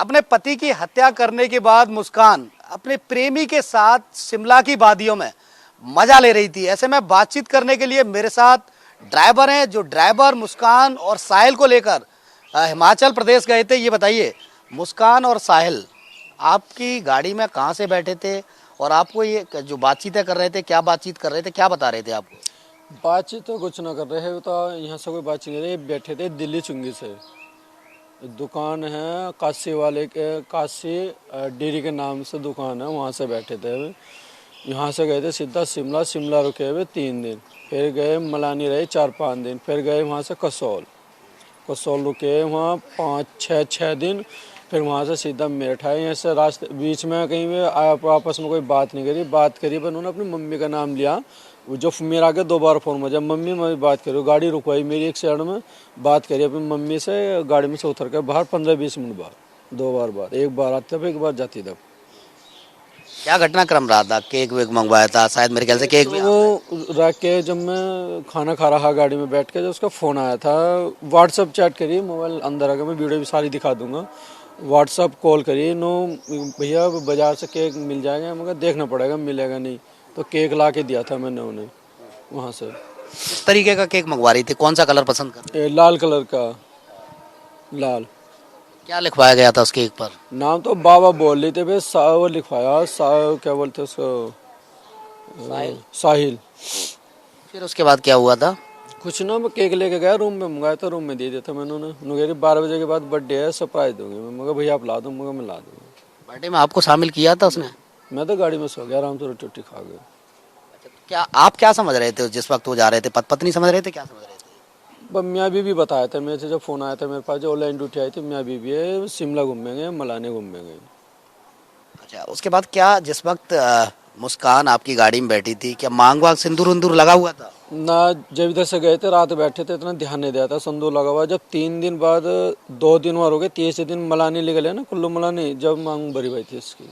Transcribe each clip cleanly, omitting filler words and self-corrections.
अपने पति की हत्या करने के बाद मुस्कान अपने प्रेमी के साथ शिमला की वादियों में मजा ले रही थी। ऐसे में बातचीत करने के लिए मेरे साथ ड्राइवर हैं, जो ड्राइवर मुस्कान और साहिल को लेकर हिमाचल प्रदेश गए थे। ये बताइए मुस्कान और साहिल आपकी गाड़ी में कहाँ से बैठे थे और आपको ये जो बातचीतें कर रहे थे, क्या बातचीत कर रहे थे, क्या बता रहे थे आपको? बातचीत तो कुछ ना कर रहे हैं, तो यहाँ से कोई बातचीत नहीं, बैठे थे दिल्ली चुंगी से। दुकान है काशी वाले के, काशी डेयरी के नाम से दुकान है, वहाँ से बैठे थे। यहाँ से गए थे सीधा शिमला, शिमला रुके हुए 3 दिन, फिर गए मलानी रहे 4-5 दिन, फिर गए वहाँ से कसौल, कसौल रुके वहाँ 5-6 दिन, फिर वहाँ से सीधा मेरठ आए। यहाँ से रास्ते बीच में कहीं में आपस में कोई बात नहीं करी, बात करी पर उन्होंने अपनी मम्मी का नाम लिया। वो जो मेरा आगे 2 बार फ़ोन बजा, मम्मी मैं बात करी, गाड़ी रुकवाई मेरी एक साइड में, बात करी अपनी मम्मी से, गाड़ी में से उतर कर बाहर 15-20 मिनट बाद 2 बार बात, एक बार आते थे एक बार जाती तब। क्या घटनाक्रम रहा था? केक वेक मंगवाया था शायद, मेरे ख्याल से केक भी वो रख के जब मैं खाना खा रहा गाड़ी में बैठ के, जब उसका फ़ोन आया था, व्हाट्सअप चैट करी, मोबाइल अंदर आकर मैं वीडियो भी सारी दिखा दूंगा, व्हाट्सअप कॉल करी, नो भैया बाज़ार से केक मिल जाएगा, मगर देखना पड़ेगा मिलेगा नहीं, तो केक ला के दिया था मैंने उन्हें वहाँ से। किस तरीके का केक मंगवा रही थी? कौन सा कलर पसंद कर रही? लाल कलर का, लाल। क्या लिखवाया गया था उस केक पर? नाम तो बाबा बोल रहे थे भाई, वो लिखवाया क्या बोलते उसको, साहिल। फिर उसके बाद क्या हुआ था? कुछ ना, मैं केक लेके गया, रूम में मंगाया था, रूम में दे दिया था मैंने उन्हें। 12 बजे के बाद बर्थडे है, सरप्राइज दूंगी मैं, मगर भैया आप ला दो, मगर मैं ला दूंगा। बर्थडे में आपको शामिल किया था उसने? मैं तो गाड़ी में सो गया आराम से, रोटी वोटी खा गया। क्या आप क्या समझ रहे थे जिस वक्त वो जा रहे थे? पत्नी समझ रहे थे, क्या समझ रहे थे? बस मियाँ बीबी बताया था मेरे से, जब फ़ोन आया था मेरे पास, जो ऑनलाइन ड्यूटी आई थी, मियाँ बीबी है, शिमला घूमेंगे, मलाने घूमेंगे। अच्छा, उसके बाद क्या, जिस वक्त मुस्कान आपकी गाड़ी में बैठी थी, क्या मांग वांग सिंदूर उंदूर लगा हुआ था? ना, जब इधर से गए थे रात बैठे थे, इतना ध्यान नहीं दिया था, संदूर लगा हुआ। जब 3 दिन बाद 2 दिन और हो गए, तीसरे दिन मलानी निकले ना, कुल्लू मलानी, जब मांग भरी हुई थी इसकी।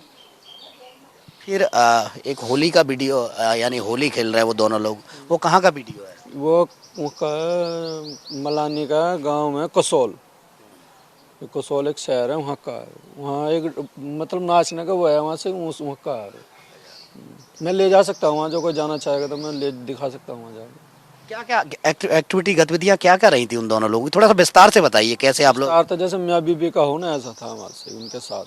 फिर एक होली का वीडियो, यानी होली खेल रहे हैं वो दोनों लोग, वो कहाँ का वीडियो है? वो मलानी का गांव में कसौल, कसौल एक शहर है वहाँ का, वहाँ एक मतलब नाचने का वो है, वहाँ से वहाँ का है। मैं ले जा सकता हूँ वहाँ, जो कोई जाना चाहेगा तो मैं ले दिखा सकता हूँ वहाँ जाकर। क्या क्या एक्टिविटी गतिविधियाँ क्या क्या रही थी उन दोनों लोगों की? थोड़ा सा विस्तार से बताइए कैसे आप लोग। तो जैसे मियाँ बीबी का हो ना, ऐसा था वहाँ से उनके साथ,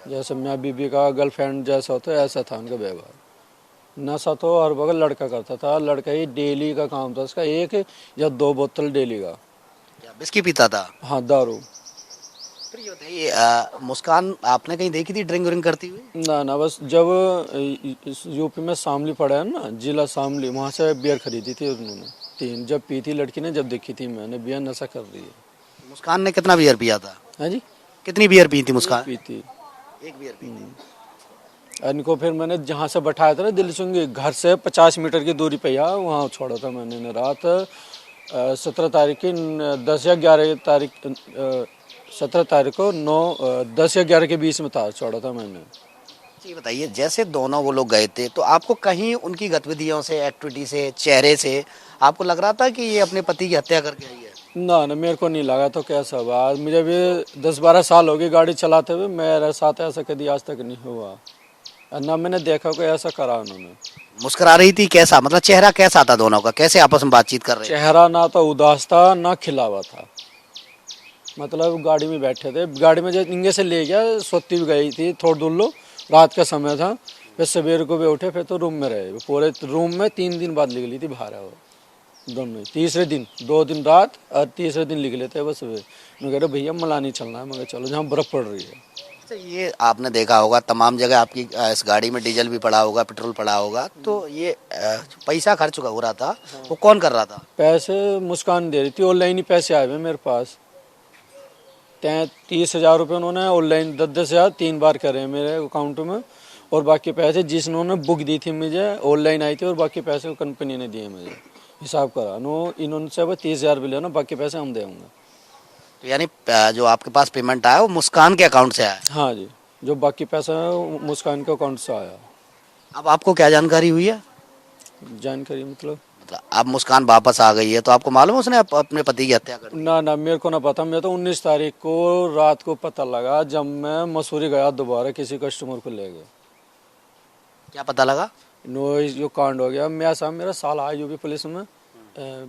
जैसे मियाँ बीबी का गर्लफ्रेंड जैसा होता है, ऐसा था उनका व्यवहार। नशा तो हर बगल लड़का करता था, लड़का ही डेली का काम था उसका, 1 या 2 बोतल डेली का। बिस्की पीता था? हाँ, दारू। फिर ये बताइए, मुस्कान आपने कहीं देखी थी ड्रिंक व्रिंक करती हुई? ना, बस जब यूपी में शामली पड़ा है ना, जिला शामली, वहाँ से बियर खरीदी थी उन्होंने 3, जब पी थी लड़की ने, जब देखी थी मैंने, बियर नशा कर रही है। मुस्कान ने कितना बियर पिया था? हाँ जी, कितनी बियर पी थी मुस्कान? पी थी। 1 बियर पी थी। इनको फिर मैंने जहाँ से बैठाया था ना, दिल्ली चुंगी, घर से 50 मीटर की दूरी पे यहाँ, वहाँ छोड़ा था मैंने रात 17 तारीख की, 10 या 11 तारीख, 17 तारीख को 10 या 11 के बीच में था, छोड़ा था मैंने। ये बताइए, जैसे दोनों वो लोग गए थे, तो आपको कहीं उनकी गतिविधियों से, एक्टिविटी से, चेहरे से आपको लग रहा था कि ये अपने पति की हत्या करके आई है? ना, मेरे को नहीं लगा। तो कैसा बात, मुझे भी 10-12 साल हो गए गाड़ी चलाते हुए, मेरे साथ ऐसा कभी आज तक नहीं हुआ, ना मैंने देखा कोई ऐसा करा उन्होंने। मुस्कुरा रही थी? कैसा, मतलब चेहरा कैसा था दोनों का? कैसे आपस में बातचीत कर रहे थे? चेहरा ना तो उदास था, ना खिला हुआ था, मतलब गाड़ी में बैठे थे, गाड़ी में जब इंगे से ले गया, सोती भी गई थी थोड़ी दूर लो, रात का समय था, फिर सवेर को भी उठे, फिर तो रूम में रहे, पूरे रूम में 3 दिन बाद निकली थी बाहर। वो दोनों तीसरे दिन, 2 दिन रात और तीसरे दिन निकले थे बस। मैं कह रहा भैया मलानी चलना है, मगर चलो जहाँ बर्फ़ पड़ रही है। अच्छा, ये आपने देखा होगा तमाम जगह आपकी इस गाड़ी में डीजल भी पड़ा होगा, पेट्रोल पड़ा होगा, तो ये जो पैसा खर्च हो रहा था वो कौन कर रहा था? पैसे मुस्कान दे रही थी, ऑनलाइन ही पैसे आए हुए मेरे पास, 30,000 रुपये उन्होंने ऑनलाइन 10,000 3 बार करे मेरे अकाउंट में, और बाकी पैसे जिन्होंने बुक दी थी मुझे ऑनलाइन आई थी, और बाकी पैसे कंपनी ने दिए मुझे, हिसाब करा नो इन्होंने से 30,000 भी लेना, बाकी पैसे हम देंगे। तो यानी जो आपके पास पेमेंट आया वो मुस्कान के अकाउंट से आया? हाँ जी, जो बाकी पैसा है वो मुस्कान के अकाउंट से आया। अब आपको क्या जानकारी हुई है? जानकारी मतलब अब मुस्कान वापस आ गई है तो आपको मालूम है उसने अपने पति की हत्या कर दी? ना ना, मेरे को ना पता। मैं तो 19 तारीख को रात को पता लगा, जब मैं मसूरी गया दोबारा किसी कस्टमर को ले गए। क्या पता लगा? नो, जो कांड हो गया, मैं साहब मेरा साल आया यूपी पुलिस में,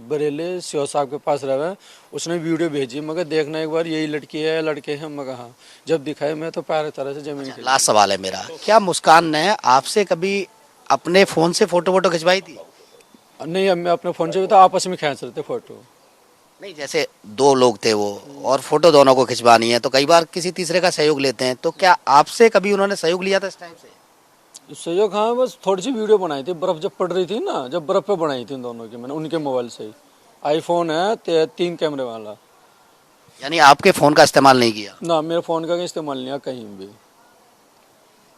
बरेली सीओ साहब के पास रह रहा है। उसने वीडियो भेजी, मगर देखना एक बार, यही लड़की है लड़के हैं, मगर हाँ जब दिखाए मैं तो पैर तरह से जमीन के। लास्ट सवाल है मेरा, क्या मुस्कान ने आपसे कभी अपने फोन से फोटो वोटो खिंचवाई थी? नहीं, अब मैं अपने फोन से भी तो आपस में खींच रहे थे फोटो। नहीं, जैसे दो लोग थे वो और फोटो दोनों को खिंचवानी है तो कई बार किसी तीसरे का सहयोग लेते हैं, तो क्या आपसे कभी उन्होंने सहयोग लिया था इस टाइम से? सहयोग, हाँ, बस थोड़ी सी वीडियो बनाई थी, बर्फ जब पड़ रही थी ना, जब बर्फ पे बनाई थी उन दोनों की मैंने, उनके मोबाइल से ही। आईफोन है 3 कैमरे वाला। यानी आपके फोन का इस्तेमाल नहीं किया? ना, मेरे फोन का इस्तेमाल नहीं किया कहीं भी।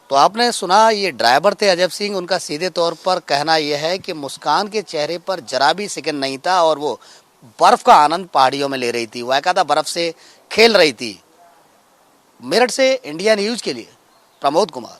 तो आपने सुना, ये ड्राइवर थे अजब सिंह, उनका सीधे तौर पर कहना यह है कि मुस्कान के चेहरे पर जरा भी सिकन नहीं था और वो बर्फ का आनंद पहाड़ियों में ले रही थी, बाकायदा बर्फ से खेल रही थी। मेरठ से इंडिया न्यूज के लिए प्रमोद कुमार।